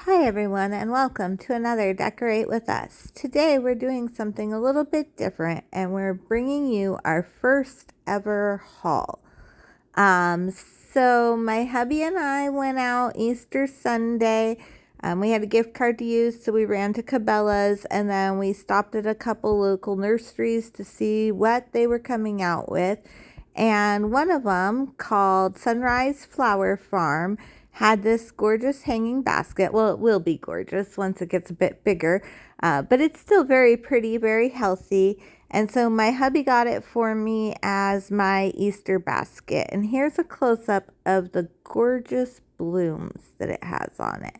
Hi everyone and welcome to another Decorate With Us. Today we're doing something a little bit different and we're bringing you our first ever haul. So my hubby and I went out Easter Sunday. We had a gift card to use, so we ran to Cabela's and then we stopped at a couple local nurseries to see what they were coming out with. And one of them, called Sunrise Flower Farm, had this gorgeous hanging basket. Well, it will be gorgeous once it gets a bit bigger, but it's still very pretty, very healthy. And so my hubby got it for me as my Easter basket. And here's a close-up of the gorgeous blooms that it has on it.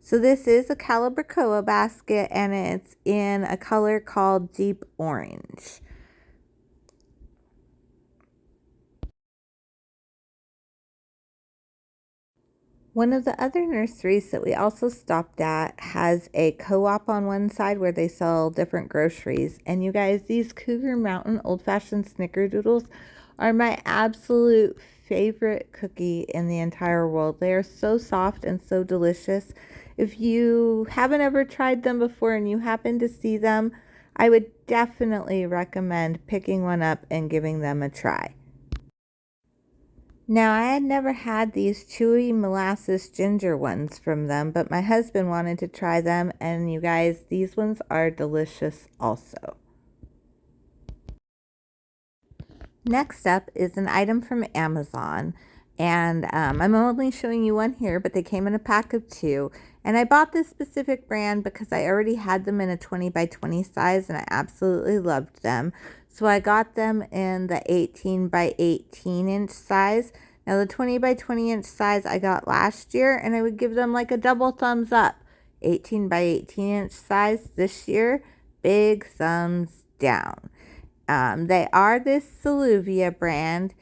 So this is a Calibrachoa basket and it's in a color called Deep Orange. One of the other nurseries that we also stopped at has a co-op on one side where they sell different groceries. And you guys, these Cougar Mountain old-fashioned snickerdoodles are my absolute favorite cookie in the entire world. They are so soft and so delicious. If you haven't ever tried them before and you happen to see them, I would definitely recommend picking one up and giving them a try. Now, I had never had these chewy molasses ginger ones from them, but my husband wanted to try them, and you guys, these ones are delicious also. Next up is an item from Amazon, and I'm only showing you one here, but they came in a pack of two. And I bought this specific brand because I already had them in a 20 by 20 size, and I absolutely loved them. So I got them in the 18 by 18 inch size. Now the 20 by 20 inch size I got last year, and I would give them like a double thumbs up. 18 by 18 inch size this year, big thumbs down. They are this Saluvia brand,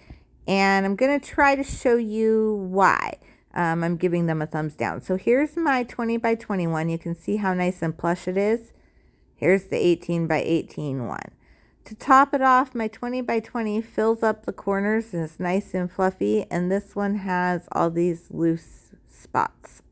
and I'm going to try to show you why I'm giving them a thumbs down. So here's my 20 by 21. You can see how nice and plush it is. Here's the 18 by 18 one. To top it off, my 20 by 20 fills up the corners and it's nice and fluffy, and this one has all these loose spots.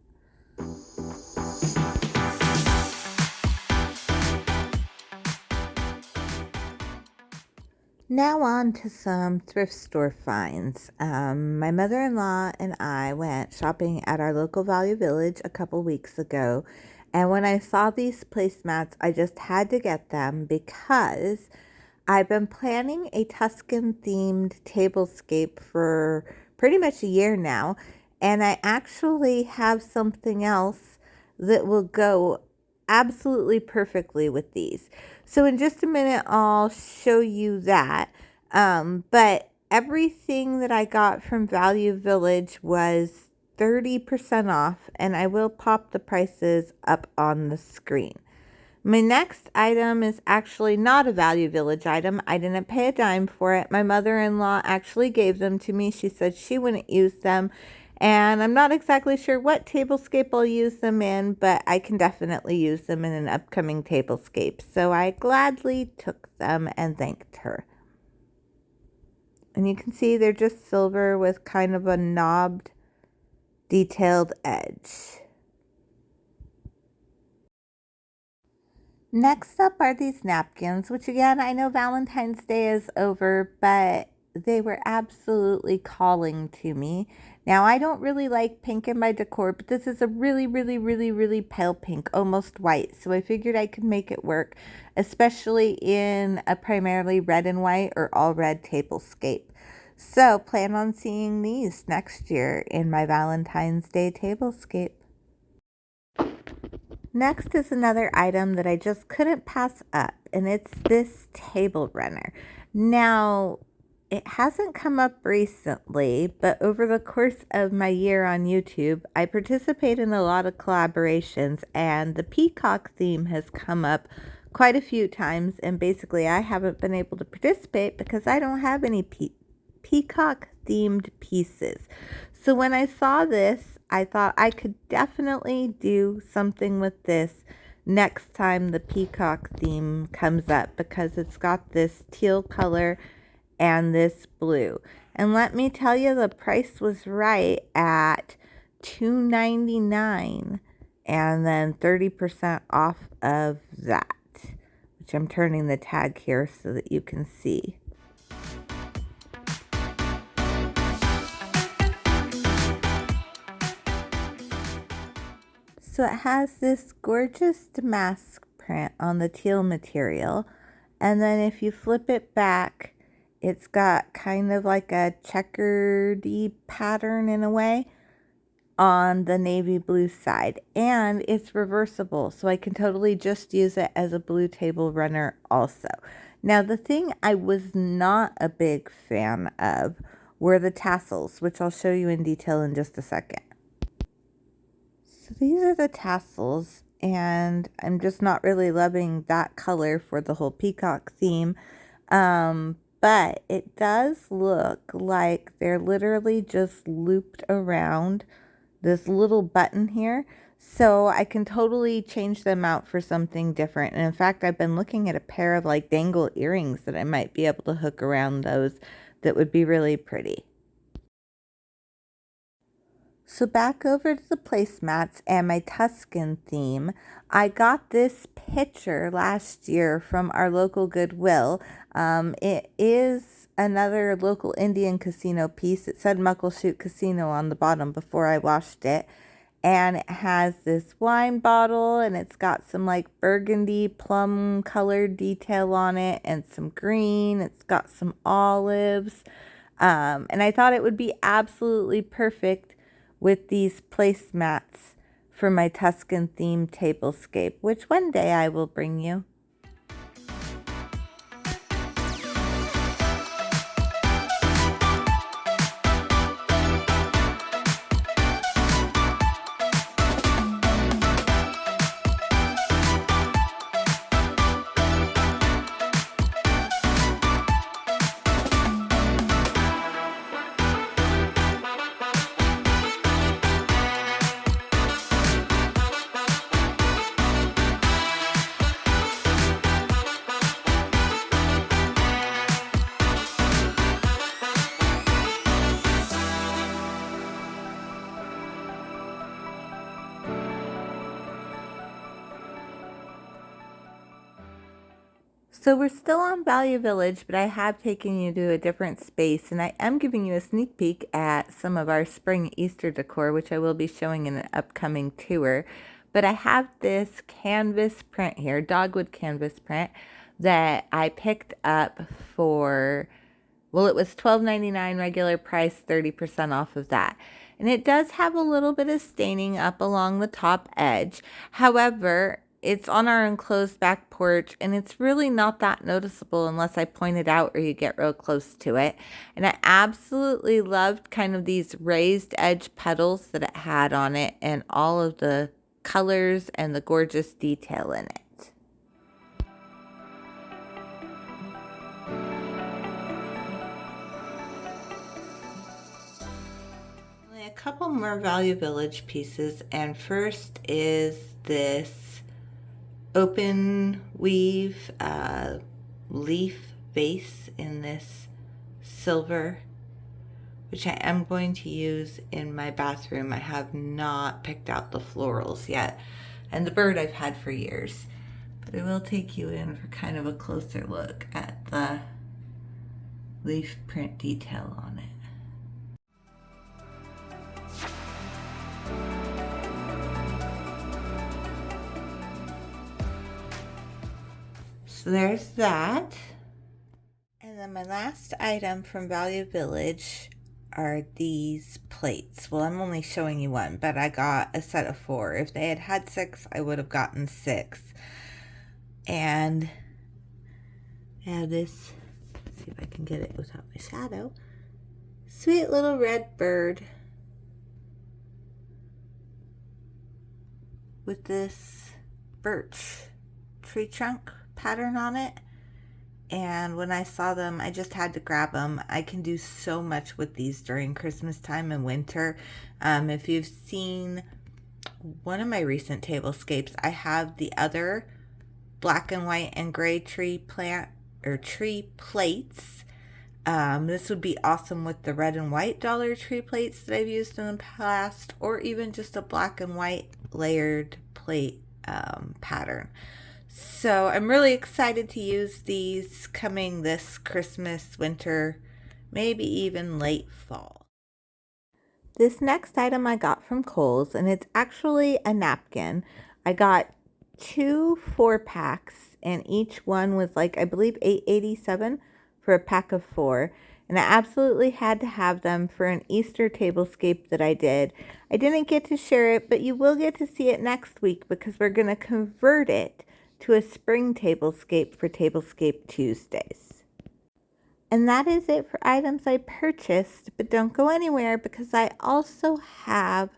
Now on to some thrift store finds. My mother-in-law and I went shopping at our local Value Village a couple weeks ago, and when I saw these placemats, I just had to get them because I've been planning a Tuscan-themed tablescape for pretty much a year now, and I actually have something else that will go absolutely perfectly with these. So in just a minute, I'll show you that. But everything that I got from Value Village was 30% off, and I will pop the prices up on the screen. My next item is actually not a Value Village item. I didn't pay a dime for it. My mother-in-law actually gave them to me. She said she wouldn't use them. And I'm not exactly sure what tablescape I'll use them in, but I can definitely use them in an upcoming tablescape. So I gladly took them and thanked her. And you can see they're just silver with kind of a knobbed, detailed edge. Next up are these napkins, which again, I know Valentine's Day is over, but they were absolutely calling to me. Now, I don't really like pink in my decor, but this is a really pale pink, almost white. So I figured I could make it work, especially in a primarily red and white or all red tablescape. So plan on seeing these next year in my Valentine's Day tablescape. Next is another item that I just couldn't pass up, and it's this table runner. Now, it hasn't come up recently, but over the course of my year on YouTube, I participate in a lot of collaborations, and the peacock theme has come up quite a few times, and basically I haven't been able to participate because I don't have any peacock themed pieces. So when I saw this, I thought I could definitely do something with this next time the peacock theme comes up because it's got this teal color and this blue. And let me tell you, the price was right at $2.99. and then 30% off of that, which I'm turning the tag here so that you can see. So it has this gorgeous damask print on the teal material, and then if you flip it back, it's got kind of like a checkered-y pattern in a way on the navy blue side, and it's reversible, so I can totally just use it as a blue table runner also. Now, the thing I was not a big fan of were the tassels, which I'll show you in detail in just a second. So these are the tassels, and I'm just not really loving that color for the whole peacock theme. But it does look like they're literally just looped around this little button here. So I can totally change them out for something different. And in fact, I've been looking at a pair of like dangle earrings that I might be able to hook around those that would be really pretty. So back over to the placemats and my Tuscan theme. I got this picture last year from our local Goodwill. It is another local Indian casino piece. It said Muckleshoot Casino on the bottom before I washed it. And it has this wine bottle, and it's got some like burgundy plum colored detail on it and some green. It's got some olives. And I thought it would be absolutely perfect with these placemats for my Tuscan themed tablescape, which one day I will bring you. So we're still on Value Village, but I have taken you to a different space, and I am giving you a sneak peek at some of our spring Easter decor, which I will be showing in an upcoming tour. But I have this canvas print here, dogwood canvas print, that I picked up for, well, it was $12.99 regular price, 30% off of that. And it does have a little bit of staining up along the top edge. However, it's on our enclosed back porch, and it's really not that noticeable unless I point it out or you get real close to it. And I absolutely loved kind of these raised edge petals that it had on it and all of the colors and the gorgeous detail in it. A couple more Value Village pieces, and first is this open weave leaf vase in this silver, which I am going to use in my bathroom. I have not picked out the florals yet, and the bird I've had for years, but I will take you in for kind of a closer look at the leaf print detail on it. So there's that. And then my last item from Value Village are these plates. Well, I'm only showing you one, but I got a set of 4. If they had had 6, I would have gotten 6. And I have this, let's see if I can get it without my shadow. Sweet little red bird with this birch tree trunk pattern on it. And when I saw them, I just had to grab them. I can do so much with these during Christmas time and winter. If you've seen one of my recent tablescapes, I have the other black and white and gray tree plant or tree plates. This would be awesome with the red and white Dollar Tree plates that I've used in the past, or even just a black and white layered plate pattern. So I'm really excited to use these coming this Christmas, winter, maybe even late fall. This next item I got from Kohl's, and it's actually a napkin. I got 2 4-packs, and each one was like, I believe, $8.87 for a pack of 4. And I absolutely had to have them for an Easter tablescape that I did. I didn't get to share it, but you will get to see it next week because we're going to convert it to a spring tablescape for Tablescape Tuesdays. And that is it for items I purchased, but don't go anywhere because I also have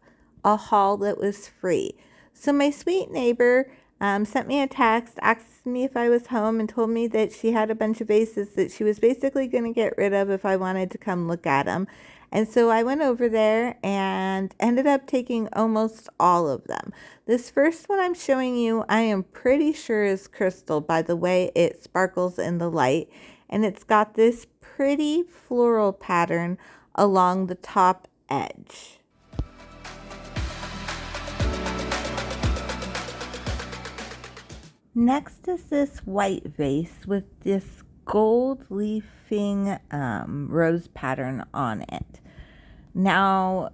a haul that was free. So my sweet neighbor sent me a text, asked me if I was home, and told me that she had a bunch of vases that she was basically going to get rid of if I wanted to come look at them. And so I went over there and ended up taking almost all of them. This first one I'm showing you, I am pretty sure is crystal by the way it sparkles in the light. And it's got this pretty floral pattern along the top edge. Next is this white vase with this gold leafing rose pattern on it. Now,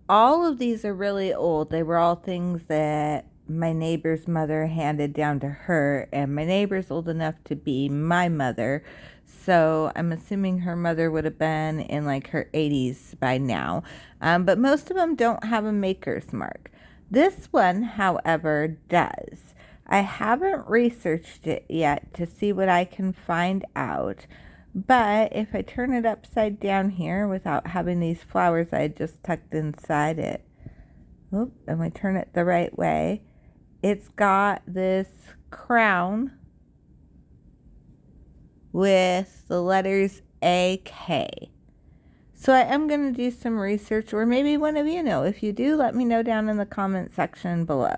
all of these are really old. They were all things that my neighbor's mother handed down to her, and my neighbor's old enough to be my mother, so I'm assuming her mother would have been in like her 80s by now. But most of them don't have a maker's mark. This one, however, does. I haven't researched it yet to see what I can find out, but if I turn it upside down here without having these flowers I just tucked inside it, and we turn it the right way, it's got this crown with the letters AK. So I am going to do some research, or maybe one of you know. If you do, let me know down in the comment section below.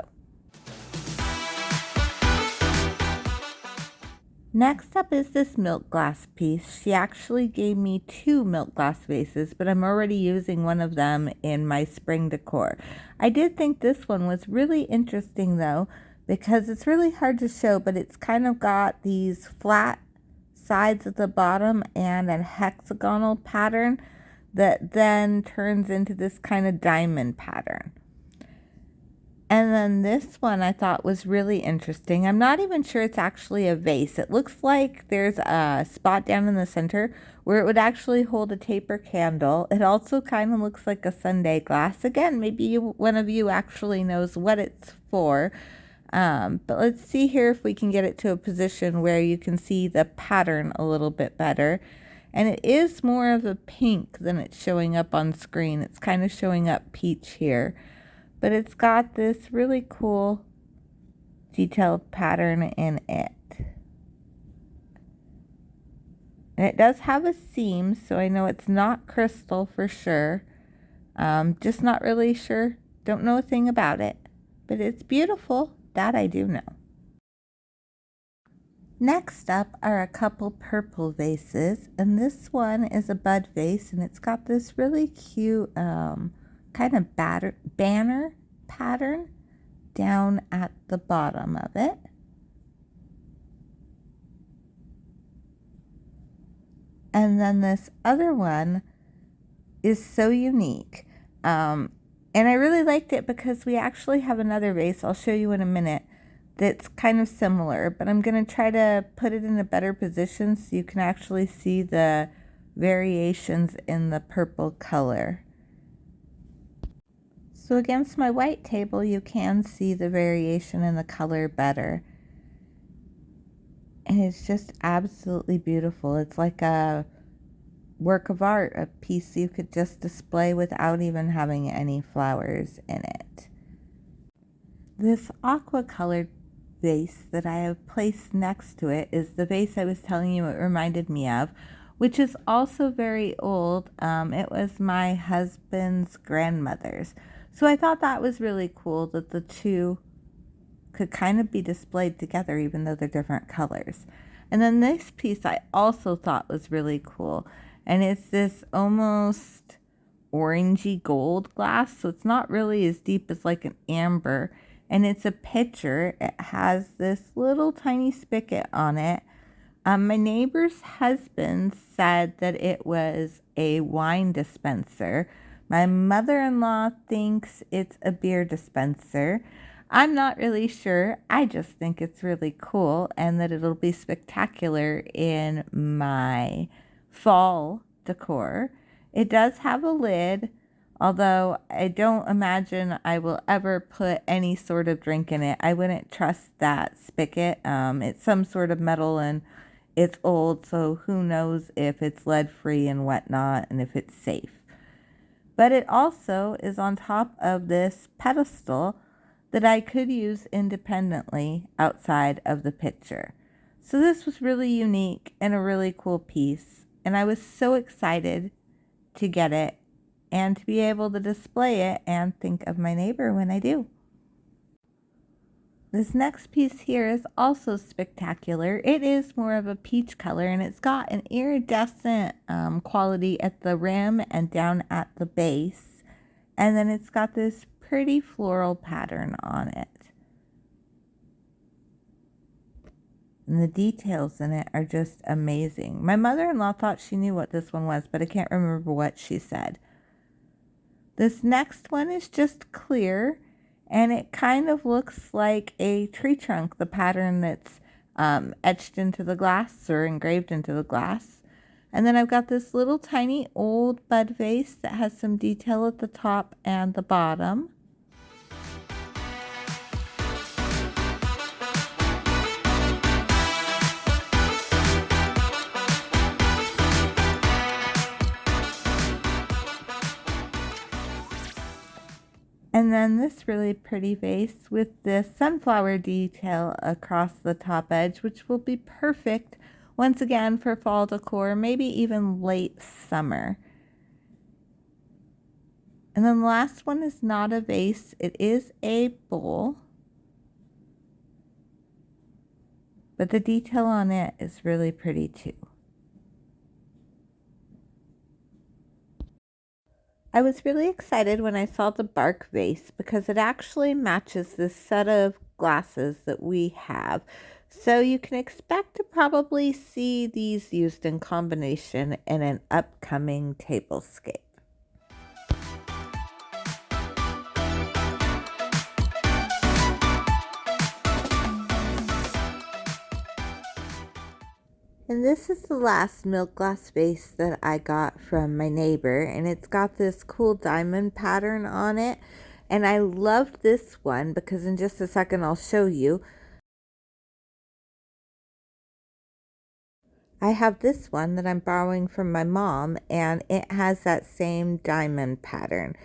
Next up is this milk glass piece. She actually gave me 2 milk glass vases, but I'm already using one of them in my spring decor. I did think this one was really interesting though, because it's really hard to show, but it's kind of got these flat sides at the bottom and a hexagonal pattern that then turns into this kind of diamond pattern. And then this one I thought was really interesting. I'm not even sure it's actually a vase. It looks like there's a spot down in the center where it would actually hold a taper candle. It also kind of looks like a sundae glass. Again, maybe one of you actually knows what it's for. But let's see here if we can get it to a position where you can see the pattern a little bit better. And it is more of a pink than it's showing up on screen. It's kind of showing up peach here. But it's got this really cool detailed pattern in it. And it does have a seam, so I know it's not crystal for sure. Just not really sure. Don't know a thing about it. But it's beautiful. That I do know. Next up are a couple purple vases. And this one is a bud vase, and it's got this really cute kind of banner pattern down at the bottom of it. And then this other one is so unique. And I really liked it because we actually have another vase, I'll show you in a minute, that's kind of similar. But I'm going to try to put it in a better position so you can actually see the variations in the purple color. So against my white table, you can see the variation in the color better. And it's just absolutely beautiful. It's like a work of art, a piece you could just display without even having any flowers in it. This aqua colored vase that I have placed next to it is the vase I was telling you it reminded me of, which is also very old. It was my husband's grandmother's. So I thought that was really cool that the two could kind of be displayed together even though they're different colors. And then this piece I also thought was really cool. And it's this almost orangey gold glass. So it's not really as deep as like an amber. and it's a pitcher. It has this little tiny spigot on it. My neighbor's husband said that it was a wine dispenser. My mother-in-law thinks it's a beer dispenser. I'm not really sure. I just think it's really cool and that it'll be spectacular in my fall decor. It does have a lid, although I don't imagine I will ever put any sort of drink in it. I wouldn't trust that spigot. It's some sort of metal and it's old, so who knows if it's lead-free and whatnot and if it's safe. But it also is on top of this pedestal that I could use independently outside of the picture. So this was really unique and a really cool piece, and I was so excited to get it and to be able to display it and think of my neighbor when I do. This next piece here is also spectacular. It is more of a peach color and it's got an iridescent quality at the rim and down at the base. And then it's got this pretty floral pattern on it. And the details in it are just amazing. My mother-in-law thought she knew what this one was, but I can't remember what she said. This next one is just clear. And it kind of looks like a tree trunk, the pattern that's etched into the glass or engraved into the glass. And then I've got this little tiny old bud vase that has some detail at the top and the bottom. And then this really pretty vase with this sunflower detail across the top edge, which will be perfect once again for fall decor, maybe even late summer. And then the last one is not a vase, it is a bowl. But the detail on it is really pretty too. I was really excited when I saw the bark vase because it actually matches this set of glasses that we have. So you can expect to probably see these used in combination in an upcoming tablescape. And this is the last milk glass vase that I got from my neighbor, and it's got this cool diamond pattern on it. And I loved this one because in just a second I'll show you. I have this one that I'm borrowing from my mom, and it has that same diamond pattern.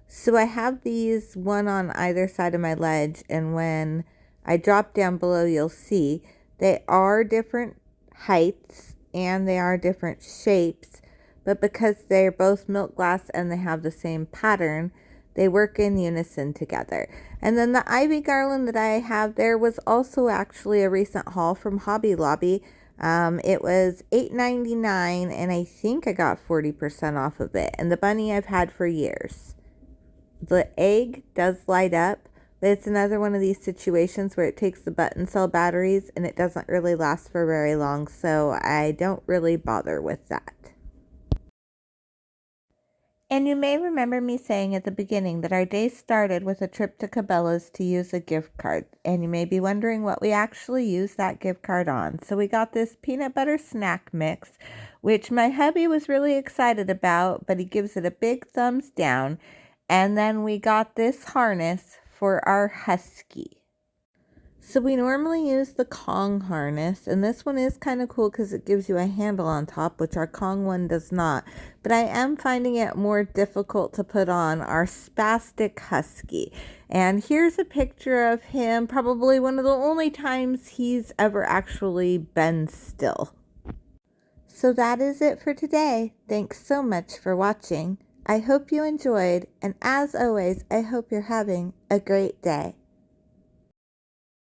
So I have these one on either side of my ledge, and when I drop down below you'll see they are different heights and they are different shapes, but because they're both milk glass and they have the same pattern, they work in unison together. And then the ivy garland that I have there was also actually a recent haul from Hobby Lobby. It was $8.99 and I think I got 40% off of it. And the bunny I've had for years. The egg does light up, but it's another one of these situations where it takes the button cell batteries and it doesn't really last for very long, so I don't really bother with that. And you may remember me saying at the beginning that our day started with a trip to Cabela's to use a gift card. And you may be wondering what we actually used that gift card on. So we got this peanut butter snack mix, which my hubby was really excited about, but he gives it a big thumbs down. And then we got this harness for our husky. So we normally use the Kong harness, and this one is kind of cool because it gives you a handle on top, which our Kong one does not. But I am finding it more difficult to put on our spastic husky. And here's a picture of him, probably one of the only times he's ever actually been still. So that is it for today. Thanks so much for watching. I hope you enjoyed, and as always, I hope you're having a great day.